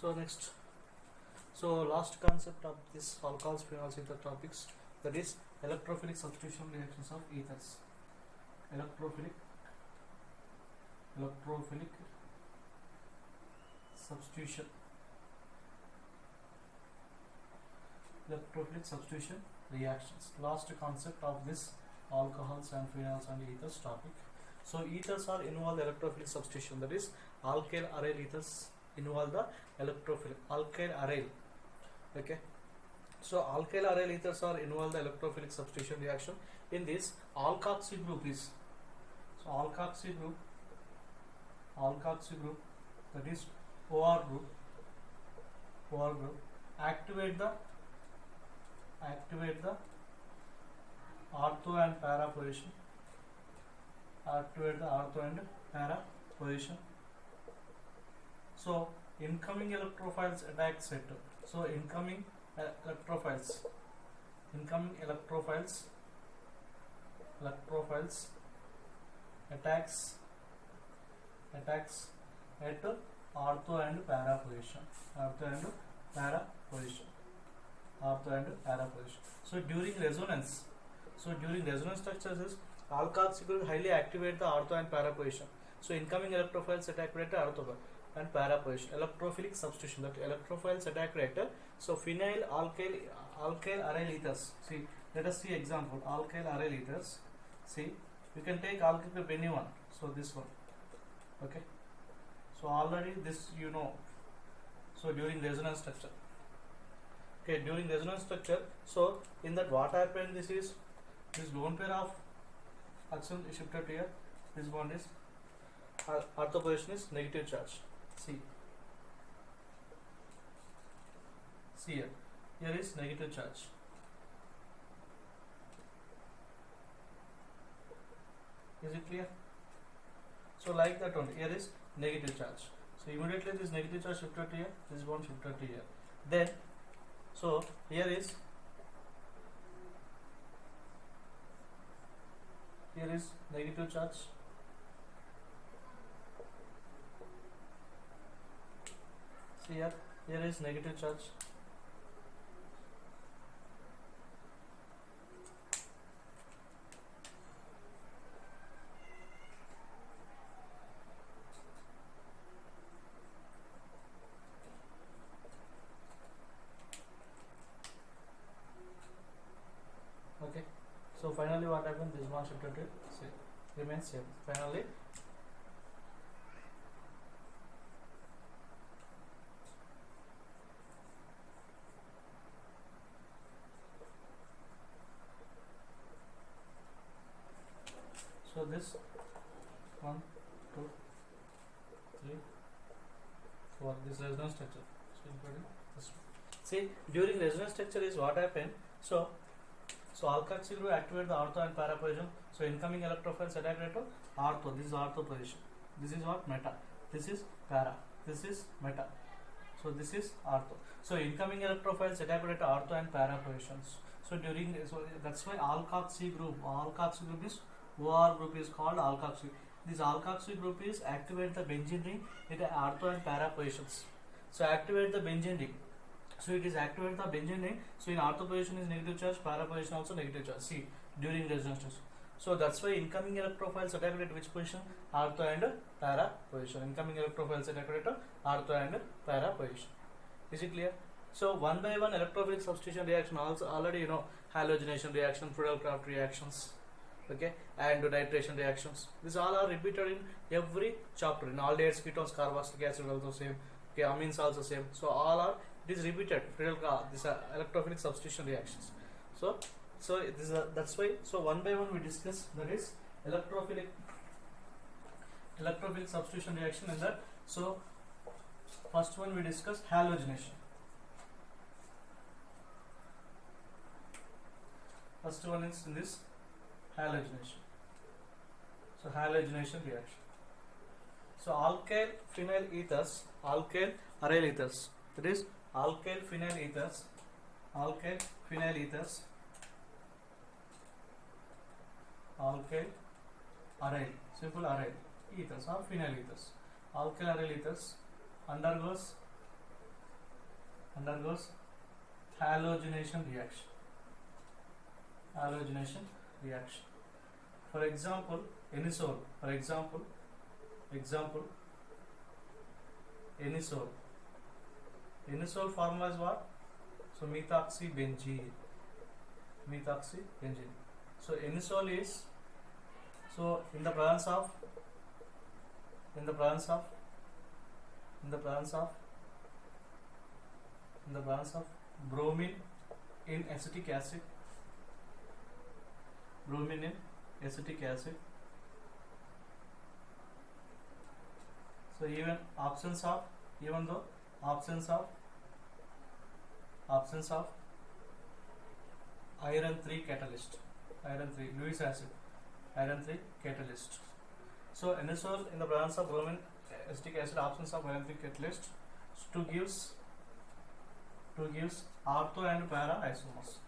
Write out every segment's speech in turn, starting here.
So next, so last concept of this alcohols, phenols, ether topics, that is electrophilic substitution reactions of ethers. Electrophilic substitution. Electrophilic substitution reactions. Last concept of this alcohols and phenols and ethers topic. So ethers are involved electrophilic substitution, that is alkyl aryl ethers involve the electrophilic alkyl aryl. Okay, so alkyl aryl ethers are involved the electrophilic substitution reaction. In this, alkoxy group is, so alkoxy group that is OR group activate the ortho and para position, So incoming electrophiles attack set. So incoming electrophiles attacks at ortho and para position. So during resonance structures is alkoxy group highly activate the ortho and para position. So incoming electrophiles attack at ortho and para position. Electrophilic substitution, that electrophiles attack reactor. So phenyl alkyl aryl ethers. See, let us see example. Alkyl aryl ethers. See, you can take alkyl group anyone. So this one. Okay. So already this you know. So during resonance structure. Okay, during resonance structure. So in that what happened? This is this lone pair of action is shifted here. This bond is ortho position is negative charge. See here. Here is negative charge. Is it clear? So like that only. Here is negative charge. So immediately this negative charge shifted to here. This bond shifted to here. Then so here is negative charge. See here is negative charge. Okay, so finally what happened? This one shifted to remains same. Finally so this 1, 2, 3, 4 this resonance structure. So including this one. See, during resonance structure is what happened. So alkoxy group activate the ortho and para position. So incoming electrophiles attack at ortho. This is ortho position. This is what? Meta. This is para. This is meta. So this is ortho. So incoming electrophiles attack at ortho and para positions. So that's why alkoxy group is OR group is called alkoxy. This alkoxy group is activate the benzene ring at ortho and para positions. So activate the benzene ring. So it is activate the benzene ring. So in ortho position is negative charge, para position also negative charge. See, during resonance. So that's why incoming electrophiles attack at which position? Ortho and para position. Incoming electrophiles attack at ortho and para position. Is it clear? So one by one electrophilic substitution reaction also already you know halogenation reaction, Friedel-Crafts reactions. Okay, and nitration reactions. These all are repeated in every chapter. In aldehydes, ketones, carboxylic acid also same. Okay, amines also same. So all are it is repeated. These are electrophilic substitution reactions. So this that's why. So one by one we discuss, that is electrophilic substitution reaction in that. So first one we discuss halogenation. First one is in this halogenation. So halogenation reaction. So alkyl phenyl ethers, alkyl aryl ethers. That is alkyl phenyl ethers, alkyl aryl, simple aryl ethers or phenyl ethers. Alkyl aryl ethers undergoes undergoes halogenation reaction. Halogenation reaction. For example, anisole. For example, anisole. Anisole formula is what? So methoxybenzene. Methoxybenzene. So anisole is, so in the presence of bromine in acetic acid, so even though absence of iron 3 catalyst, Lewis acid, iron 3 catalyst. So anisole in the presence of bromine acetic acid, absence of iron 3 catalyst, to gives ortho and para isomers.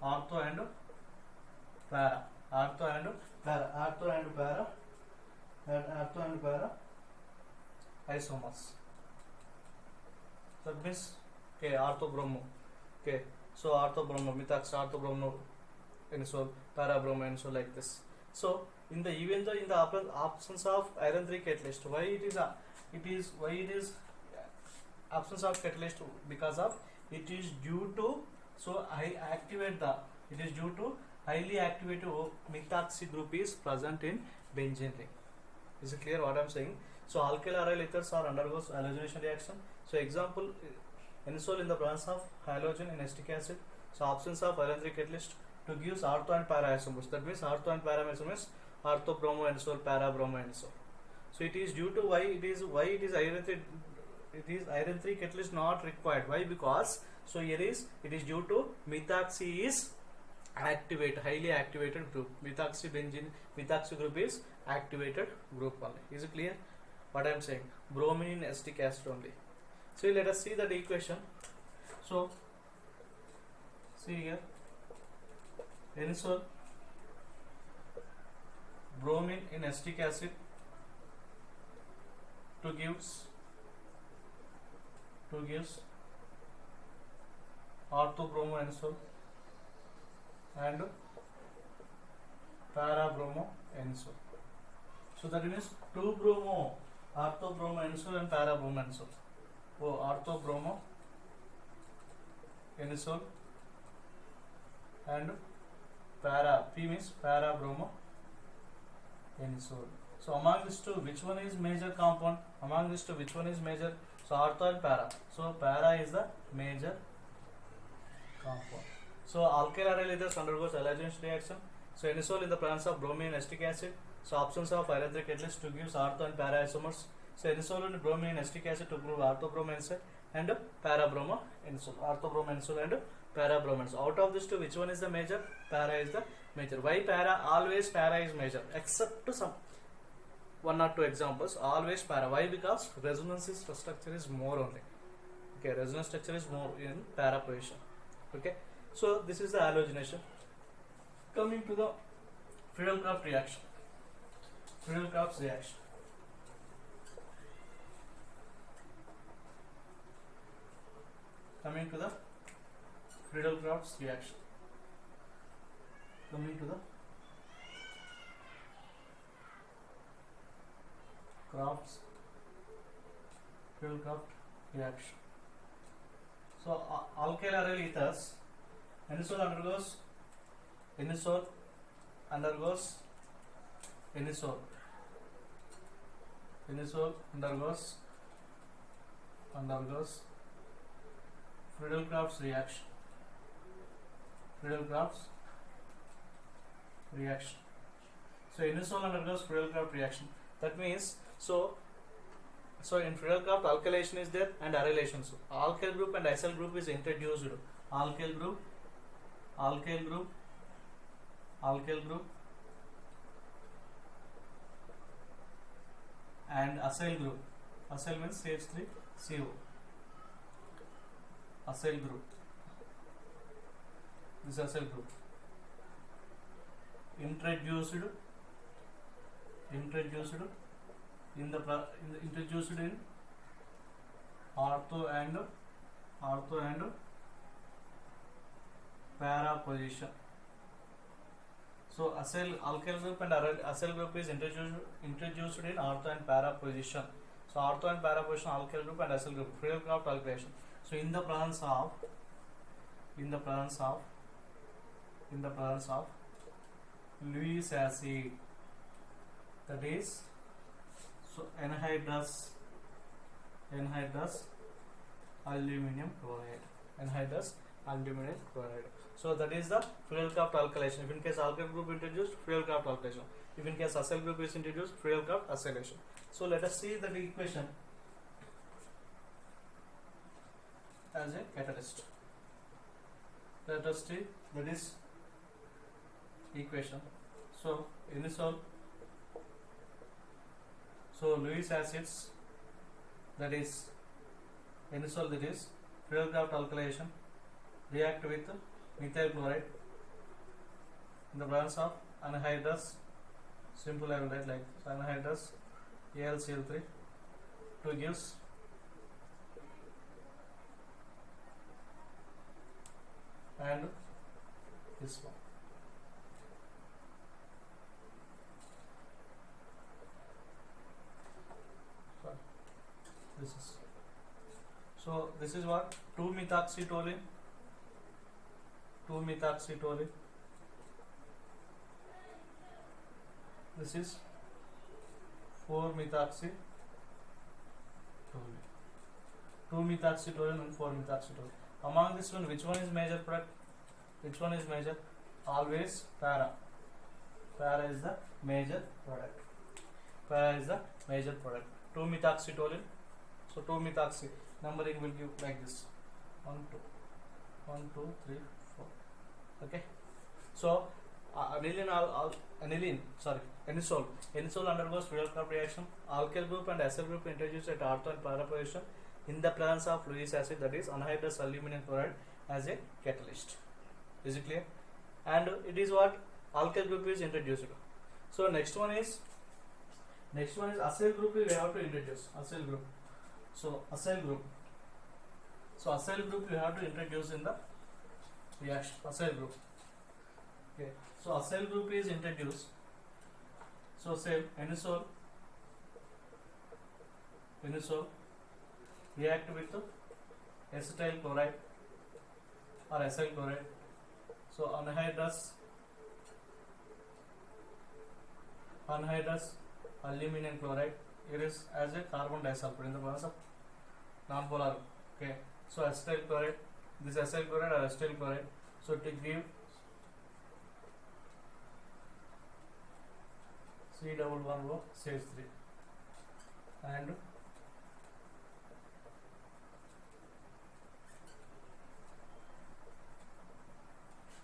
Ortho and para isomers. That means, okay, orthobromo. Okay, so orthobromo, methox, orthobromo, anisole, parabromo, anisole, like this. So in the absence of iron 3 catalyst, why it is absence of catalyst? Because of it is due to, so highly activated methoxy group is present in benzene ring. Is it clear what I am saying? So alkyl aryl ethers are undergoes halogenation reaction. So example, anisole in the presence of halogen in acetic acid, so absence of iron 3 catalyst, to gives ortho and para isomers. That means ortho and para isomers, orthobromo anisole, parabromo anisole. So it is due to why it is iron 3 catalyst not required. Why? Because, so here is, it is due to methoxy is highly activated group. Methoxy group is activated group only. Is it clear what I am saying? Bromine in acetic acid only. So let us see that equation. So see here, anisole, bromine in acetic acid, to gives orthobromo anisole and parabromo anisole. So that means 2-bromo, orthobromo anisole and parabromo anisole. Oh, orthobromo anisole and P means parabromo anisole. So among these two, which one is major compound? So ortho and para. So para is the major compound. So alkyl aryl ethers undergoes halogenation reaction. So anisole in the presence of bromine and acetic acid, so absence of iron 3 catalyst, to gives ortho and para isomers. So anisole and bromine and acetic acid to prove orthobromo anisole and parabromo anisole. Orthobromo anisole and parabromo anisole. Out of these two, which one is the major? Para is the major. Why para? Always para is major, except to some 1 or 2 examples. Always para. Why? Because resonance structure is more only. Okay, resonance structure is more in para position. Okay, so this is the halogenation. Coming to the Friedel-Crafts reaction. Coming to the Friedel-Crafts reaction. Friedel-Crafts reaction. So alkyl aryl ethers, anisole undergoes Friedel-Crafts reaction. So anisole undergoes Friedel-Crafts reaction. That means, so in Friedel-Crafts, alkylation is there and arylation. So alkyl group and acyl group is introduced. Alkyl group and acyl group. Acyl means CH3CO. Acyl group. This acyl group introduced in ortho and ortho and para position. So alkyl group and acyl group is introduced in ortho and para position. So ortho and para position, alkyl group and acyl group, Friedel-Crafts alkylation. So in the presence of Lewis acid, that is so anhydrous aluminum chloride. So that is the Friedel-Crafts alkylation. If in case alkyl group introduced, Friedel-Crafts alkylation. If in case acyl group is introduced, Friedel-Crafts acylation. So let us see the equation as a catalyst. Let us see that is equation. So anisole, so Lewis acids, that is anisole, that is Friedel-Crafts alkylation, react with methyl chloride in the presence of anhydrous, simple I will write like this, anhydrous AlCl3 to gives and this one. Sorry. This is what 2-methoxytoluene. This is 4-methoxytoluene. 2-methoxytoluene and 4-methoxytoluene. Among this one, which one is major product? Which one is major? Always para. Para is the major product. 2-methoxytoluene. So 2-methoxy numbering will give like this: 1, 2, 3, 4. Okay. So anisole undergoes Friedel-Crafts reaction. Alkyl group and acyl group introduced at ortho and para position in the presence of Lewis acid, that is anhydrous aluminum chloride, as a catalyst. Is it clear? And it is what alkyl group is introduced. So next one is acyl group. We have to introduce acyl group. So acyl group we have to introduce in the reaction. Acyl group. Okay. So acyl group is introduced. So same anisole react with acetyl chloride or acyl chloride. So anhydrous aluminum chloride, it is as a carbon disulfide in the presence of non-polar. Okay. So acetyl chloride, this acyl chloride or acetyl chloride. So to give C11O6 and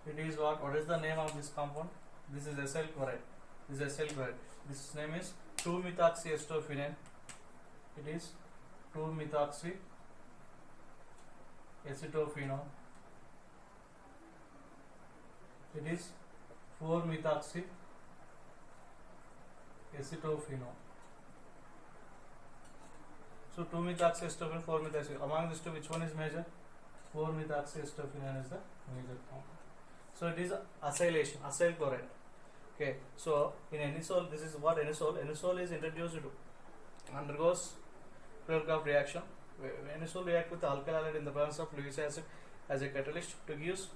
it is what is the name of this compound? This is acyl chloride. This name is 2-methoxyacetophenone. It is 2-methoxyacetophenone. It is 4-methoxyacetophenone. So 2-methoxyacetophenone, 4-methoxy. Among these two, which one is major? 4-methoxyacetophenone is the major compound. So it is acylation, acyl chloride. Okay. So in anisole, this is what anisole is introduced to undergoes Friedel-Crafts reaction. Anisole react with alkyl halide in the presence of Lewis acid as a catalyst to give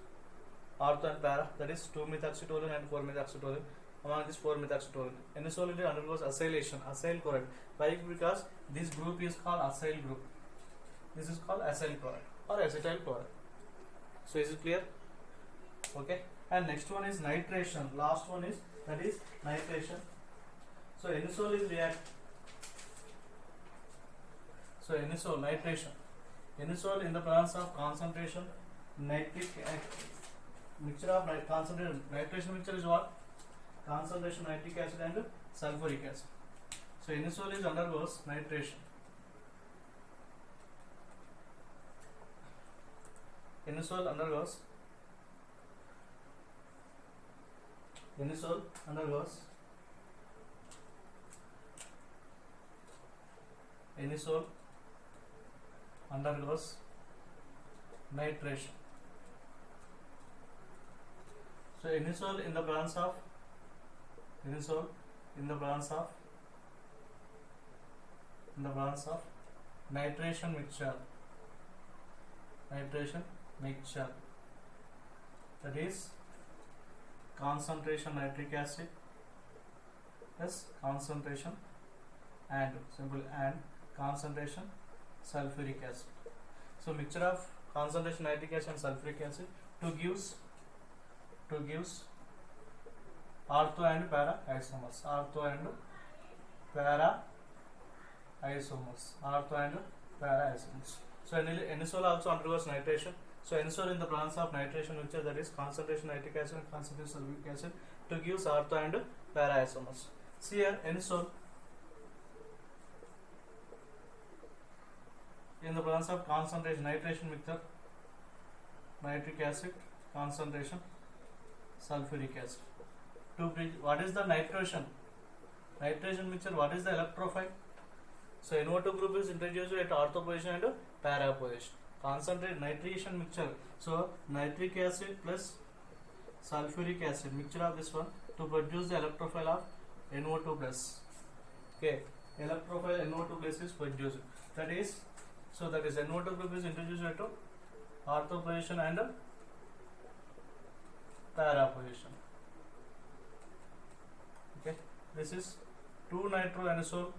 ortho and para, that is 2-methoxytoluene and 4-methoxytoluene. Among this 4-methoxytoluene, anisole undergoes acylation, acyl chloride. Why? Because this group is called acyl group. This is called acyl chloride or acetyl chloride. So is it clear? Okay. And next one is nitration. Last one is nitration. So anisole is react. So nitration. Anisole in the presence of concentration nitric mixture of concentrated nitration mixture is what? Concentration nitric acid and sulfuric acid. So anisole is undergoes nitration. Anisole undergoes nitration. So anisole in the presence of nitration mixture, that is concentration nitric acid plus concentration and concentration sulfuric acid. So mixture of concentration nitric acid and sulfuric acid to gives ortho and para isomers. So anisole also undergoes nitration. So anisole in the presence of nitration mixture, that is concentration nitric acid and concentration sulfuric acid, to gives ortho and para isomers. See here, anisole in the presence of concentration nitration mixture, nitric acid, concentration sulfuric acid. To bridge, what is the nitration mixture? What is the electrophile? So NO2 group is introduced at ortho position and para position. Concentrate nitration mixture. So nitric acid plus sulfuric acid, mixture of this one, to produce the electrophile of NO2 plus. Okay, electrophile NO2 plus is produced. That is NO2 group is introduced at ortho position and para position. Okay, this is 2-nitroanisole.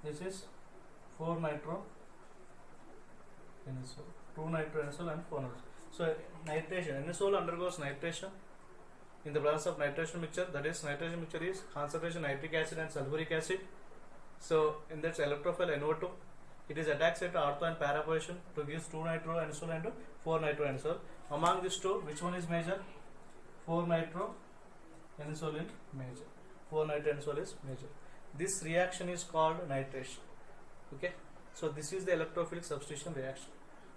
This is 4-nitroanisole. 2-nitroanisole and 4-nitroanisole. So nitration, anisole undergoes nitration in the presence of nitration mixture. That is, nitration mixture is concentration nitric acid and sulfuric acid. So in that electrophile NO2, it is attached at ortho and para position to give 2-nitroanisole and 4-nitroanisole. Among these two, which one is major? 4-nitroanisole is major. 4-nitroanisole is major. This reaction is called nitration. Okay, so this is the electrophilic substitution reaction.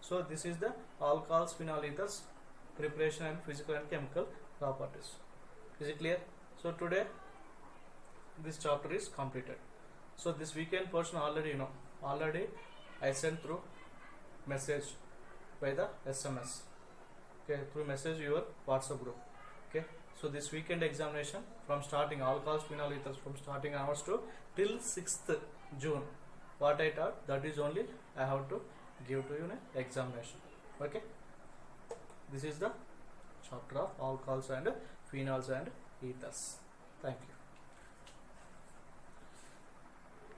So this is the alcohols phenol ethers preparation and physical and chemical properties. Is it clear? So today this chapter is completed. So this weekend portion already I sent through message by the SMS. Okay, through message your WhatsApp group. Okay, so this weekend examination from starting alcohols phenol ethers from starting hours to till 6th June, what I taught, that is only I have to give to you in examination. Okay, this is the chapter of alcohols and phenols and ethers. Thank you.